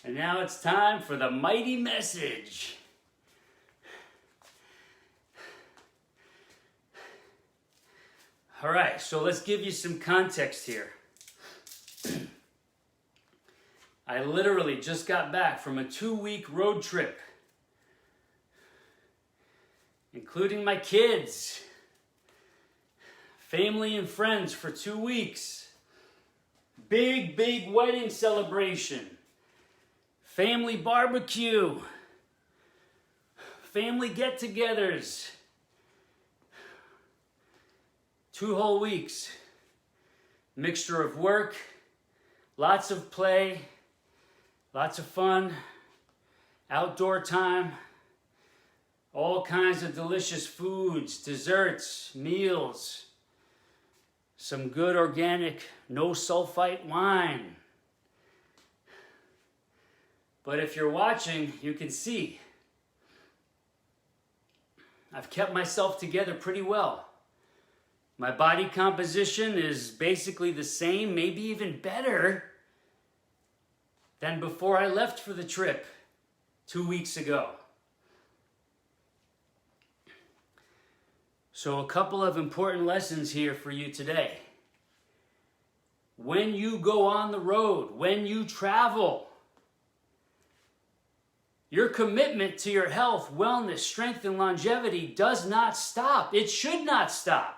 And now it's time for the mighty message. All right, so let's give you some context here. I literally just got back from a 2-week road trip, including my kids, family and friends for 2 weeks. Big wedding celebration, family barbecue, family get-togethers. 2 whole weeks, mixture of work, lots of play, lots of fun, outdoor time, all kinds of delicious foods, desserts, meals, some good organic, no sulfite wine. But if you're watching, you can see I've kept myself together pretty well. My body composition is basically the same, maybe even better than before I left for the trip 2 weeks ago. So a couple of important lessons here for you today. When you go on the road, when you travel, your commitment to your health, wellness, strength, and longevity does not stop. It should not stop.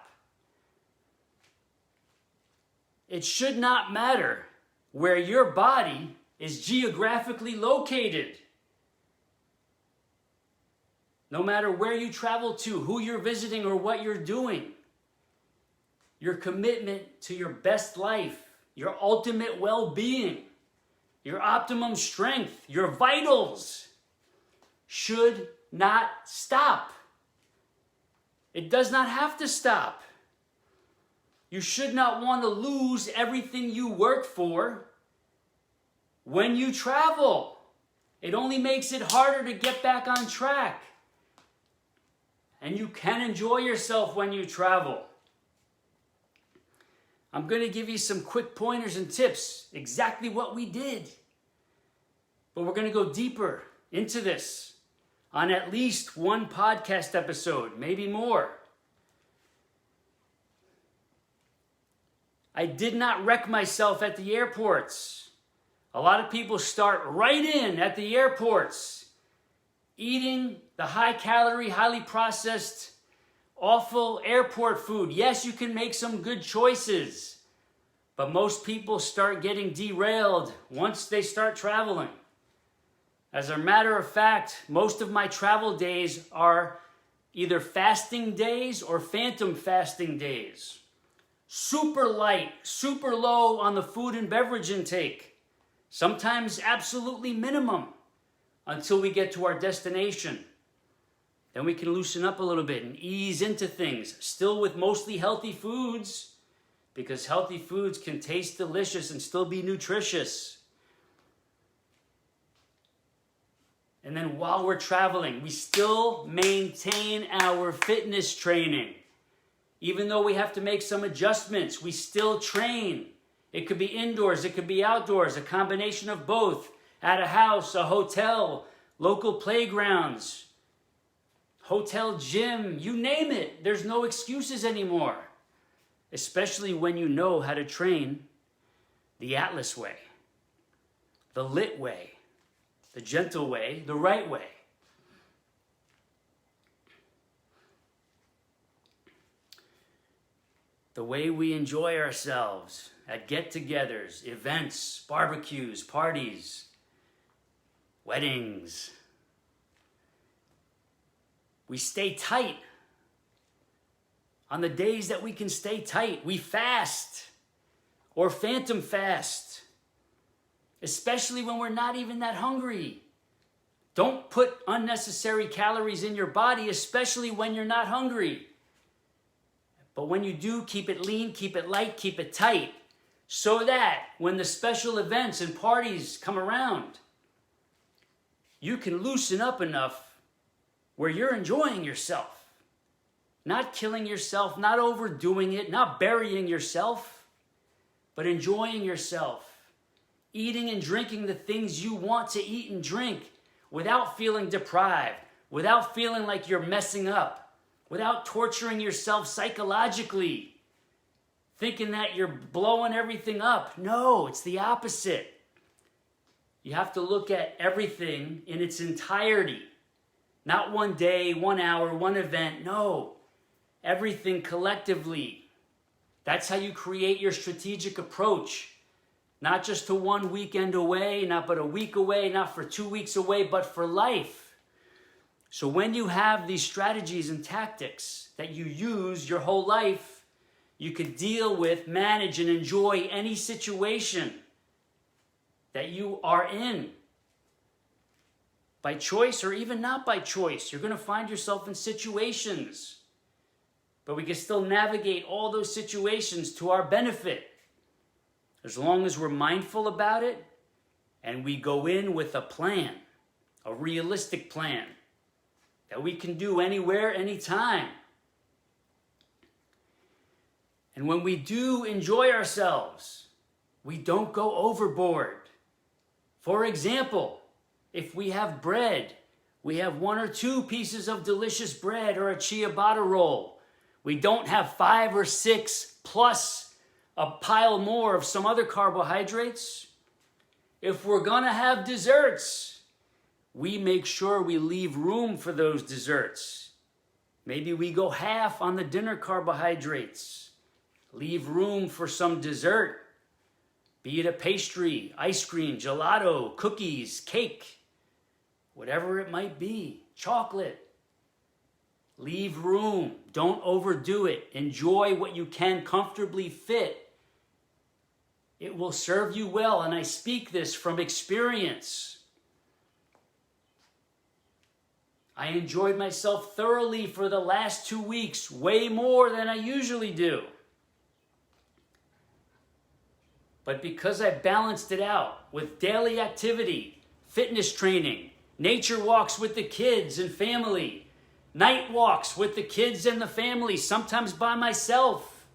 It should not matter where your body is geographically located. No matter where you travel to, who you're visiting, or what you're doing, your commitment to your best life, your ultimate well-being, your optimum strength, your vitals should not stop. It does not have to stop. You should not want to lose everything you work for when you travel. It only makes it harder to get back on track. And you can enjoy yourself when you travel. I'm going to give you some quick pointers and tips, exactly what we did. But we're going to go deeper into this on at least one podcast episode, maybe more. I did not wreck myself at the airports. A lot of people start right in at the airports, eating the high-calorie, highly processed, awful airport food. Yes, you can make some good choices, but most people start getting derailed once they start traveling. As a matter of fact, most of my travel days are either fasting days or phantom fasting days. Super light, super low on the food and beverage intake. Sometimes absolutely minimum until we get to our destination. Then we can loosen up a little bit and ease into things, still with mostly healthy foods, because healthy foods can taste delicious and still be nutritious. And then while we're traveling, we still maintain our fitness training. Even though we have to make some adjustments, we still train. It could be indoors, it could be outdoors, a combination of both. At a house, a hotel, local playgrounds, hotel gym, you name it. There's no excuses anymore. Especially when you know how to train the Atlas way, the lit way, the gentle way, the right way. The way we enjoy ourselves at get-togethers, events, barbecues, parties, weddings. We stay tight. On the days that we can stay tight, we fast or phantom fast, especially when we're not even that hungry. Don't put unnecessary calories in your body, especially when you're not hungry. But when you do, keep it lean, keep it light, keep it tight, so that when the special events and parties come around, you can loosen up enough where you're enjoying yourself. Not killing yourself, not overdoing it, not burying yourself, but enjoying yourself, eating and drinking the things you want to eat and drink without feeling deprived, without feeling like you're messing up, without torturing yourself psychologically, thinking that you're blowing everything up. No, it's the opposite. You have to look at everything in its entirety. Not one day, 1 hour, one event. No, everything collectively. That's how you create your strategic approach. Not just to 1 weekend away, not but a week away, not for 2 weeks away, but for life. So when you have these strategies and tactics that you use your whole life, you could deal with, manage, and enjoy any situation that you are in. By choice or even not by choice, you're going to find yourself in situations. But we can still navigate all those situations to our benefit, as long as we're mindful about it and we go in with a plan, a realistic plan that we can do anywhere, anytime. And when we do enjoy ourselves, we don't go overboard. For example, if we have bread, we have 1 or 2 pieces of delicious bread or a ciabatta roll. We don't have 5 or 6 plus a pile more of some other carbohydrates. If we're going to have desserts, we make sure we leave room for those desserts. Maybe we go half on the dinner carbohydrates. Leave room for some dessert. Be it a pastry, ice cream, gelato, cookies, cake, whatever it might be, chocolate. Leave room. Don't overdo it. Enjoy what you can comfortably fit. It will serve you well, and I speak this from experience. I enjoyed myself thoroughly for the last 2 weeks, way more than I usually do. But because I balanced it out with daily activity, fitness training, nature walks with the kids and family, night walks with the kids and the family, sometimes by myself,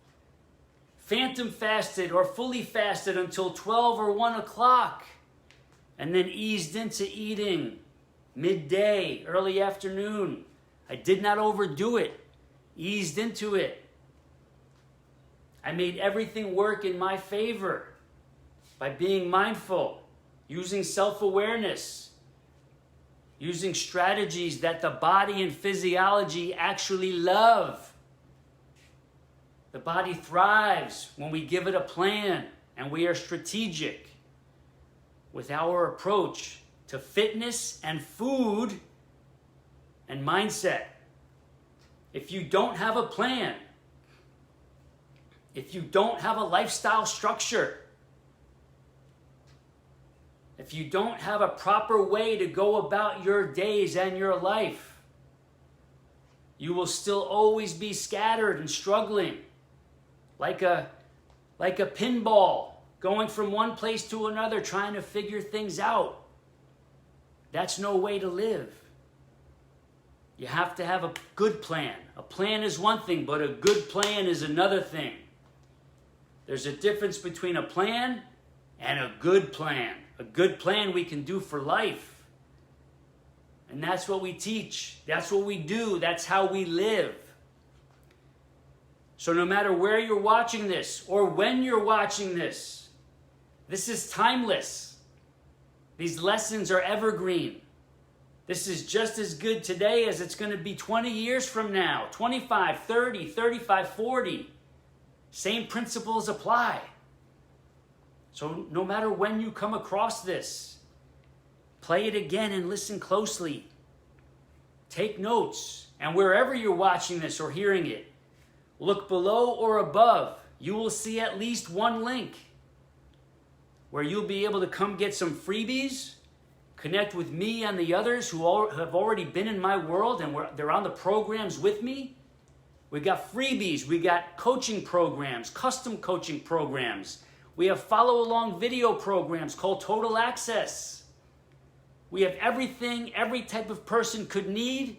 phantom fasted or fully fasted until 12 or 1 o'clock, and then eased into eating midday, early afternoon. I did not overdo it, eased into it. I made everything work in my favor by being mindful, using self-awareness, using strategies that the body and physiology actually love. The body thrives when we give it a plan and we are strategic with our approach to fitness and food and mindset. If you don't have a plan, if you don't have a lifestyle structure, if you don't have a proper way to go about your days and your life, you will still always be scattered and struggling like a pinball going from one place to another trying to figure things out. That's no way to live. You have to have a good plan. A plan is one thing, but a good plan is another thing. There's a difference between a plan and a good plan. A good plan we can do for life. And that's what we teach. That's what we do. That's how we live. So no matter where you're watching this or when you're watching this, this is timeless. These lessons are evergreen. This is just as good today as it's going to be 20 years from now, 25, 30, 35, 40. Same principles apply. So no matter when you come across this, play it again and listen closely. Take notes. And wherever you're watching this or hearing it, look below or above. You will see at least one link where you'll be able to come get some freebies, connect with me and the others who have already been in my world and they're on the programs with me. We got freebies. We got coaching programs, custom coaching programs. We have follow-along video programs called Total Access. We have everything every type of person could need,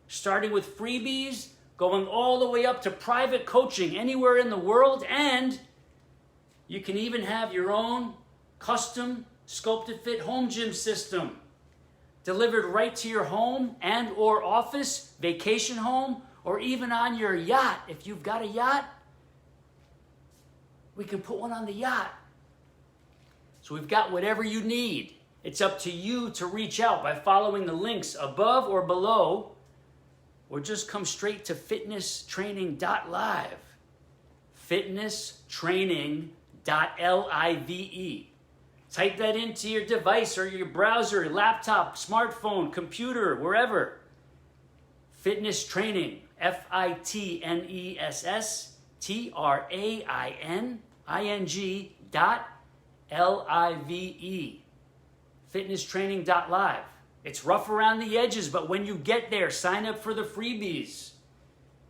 starting with freebies, going all the way up to private coaching anywhere in the world, and you can even have your own custom sculpted fit home gym system delivered right to your home and or office, vacation home, or even on your yacht. If you've got a yacht, we can put one on the yacht. So we've got whatever you need. It's up to you to reach out by following the links above or below, or just come straight to fitnesstraining.live. Fitnesstraining.live. Type that into your device or your browser, laptop, smartphone, computer, wherever. Fitness Training, FITNESSTRAINING.LIVE. Fitnesstraining.live. It's rough around the edges, but when you get there, sign up for the freebies.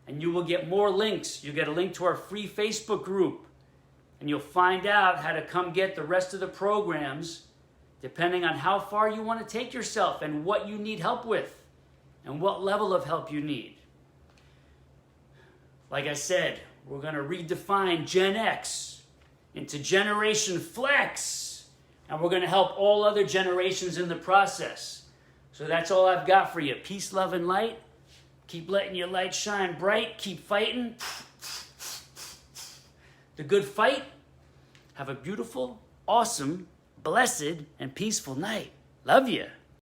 And you will get more links. You get a link to our free Facebook group. And you'll find out how to come get the rest of the programs depending on how far you want to take yourself and what you need help with and what level of help you need. Like I said, we're going to redefine Gen X into Generation Flex, and we're going to help all other generations in the process. So that's all I've got for you. Peace, love, and light. Keep letting your light shine bright. Keep fighting the good fight. Have a beautiful, awesome, blessed, and peaceful night. Love you.